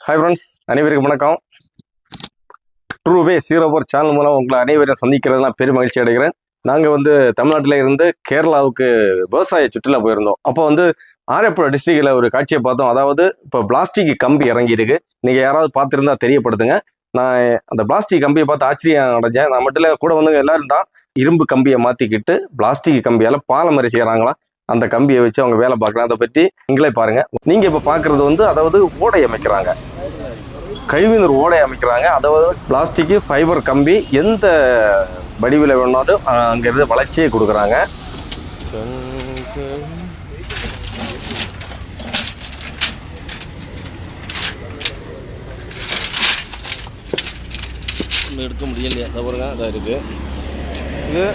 Hi friends, அனைவருக்கும் வணக்கம். ட்ரூவே ஜீரோபோர் channel மூலம் உங்களை அனைவரையும் சந்திக்கிறது நான் பெரும் மகிழ்ச்சி அடைகிறேன். நாங்கள் தமிழ்நாட்டில் இருந்து கேரளாவுக்கு விவசாய சுற்றுலா போயிருந்தோம். அப்போ ஆலப்புழா டிஸ்ட்ரிக்டில் ஒரு காட்சியை பார்த்தோம். அதாவது இப்போ பிளாஸ்டிக் கம்பி இறங்கியிருக்கு. நீங்கள் யாராவது பார்த்துருந்தா தெரியப்படுத்துங்க. நான் அந்த பிளாஸ்டிக் கம்பியை பார்த்து ஆச்சரியம் அடைஞ்சேன். நான் மட்டும் இல்லை, கூட எல்லாரும் தான் இரும்பு கம்பியை மாற்றிக்கிட்டு பிளாஸ்டிக் கம்பியால் பாலம் மாதிரி செய்கிறாங்களாம். அந்த கம்பியை வச்சு அவங்க வேலை பார்க்கலாம். அதை பற்றி நீங்களே பாருங்கள். நீங்கள் இப்போ பார்க்குறது அதாவது ஓடை அமைக்கிறாங்க, கழிவுநீர் ஓடை அமைக்கிறாங்க. அதாவது பிளாஸ்டிக்கு ஃபைபர் கம்பி எந்த வடிவில் வேணாலும் அங்கேருந்து வளர்ச்சியே கொடுக்குறாங்க. எடுக்க முடியலையா? பாருங்க, அதான் இருக்குது. இது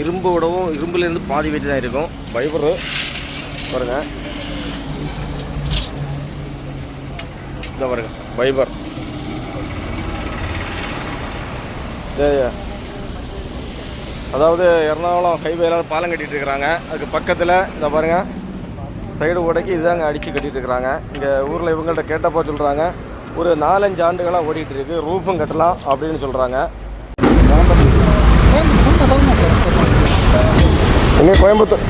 இரும்பு விடவும் இரும்புலேருந்து பாதி வெட்டி தான் இருக்கும். ஃபைபரு பாருங்க, இந்த பாருங்க ஃபைபர். அதாவது எர்ணாகுளம் ஹைவேல பாலம் கட்டிகிட்டு இருக்கிறாங்க. அதுக்கு பக்கத்தில் இந்த பாருங்க சைடு ஓடைக்கு இதுதாங்க அடித்து கட்டிகிட்டு இருக்கிறாங்க. இங்கே ஊரில் இவங்கள்ட்ட கேட்டப்போ சொல்கிறாங்க, ஒரு 4-5 ஆண்டுகளாக ஓடிட்டு இருக்கு, ரூஃபும் கட்டலாம் அப்படின்னு சொல்கிறாங்க. இங்கே கோயம்புத்தூர்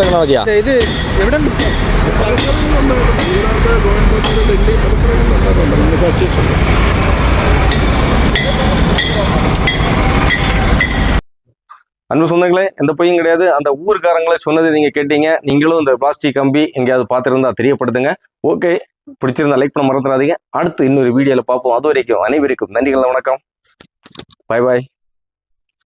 டெக்னாலஜியா இது எவிடன்ஸ் அன்பு சொந்தங்களே, எந்த பொய்யும் கிடையாது. அந்த ஊருக்காரங்களே சொன்னது நீங்கள் கேட்டீங்க. நீங்களும் இந்த பிளாஸ்டிக் கம்பி எங்கேயாவது பார்த்துருந்தா தெரியப்படுத்துங்க. ஓகே, பிடிச்சிருந்தா லைக் பண்ண மறந்துடாதீங்க. அடுத்து இன்னொரு வீடியோவில் பார்ப்போம். அது வரைக்கும் அனைவருக்கும் நன்றிகள், வணக்கம், பாய் பாய்.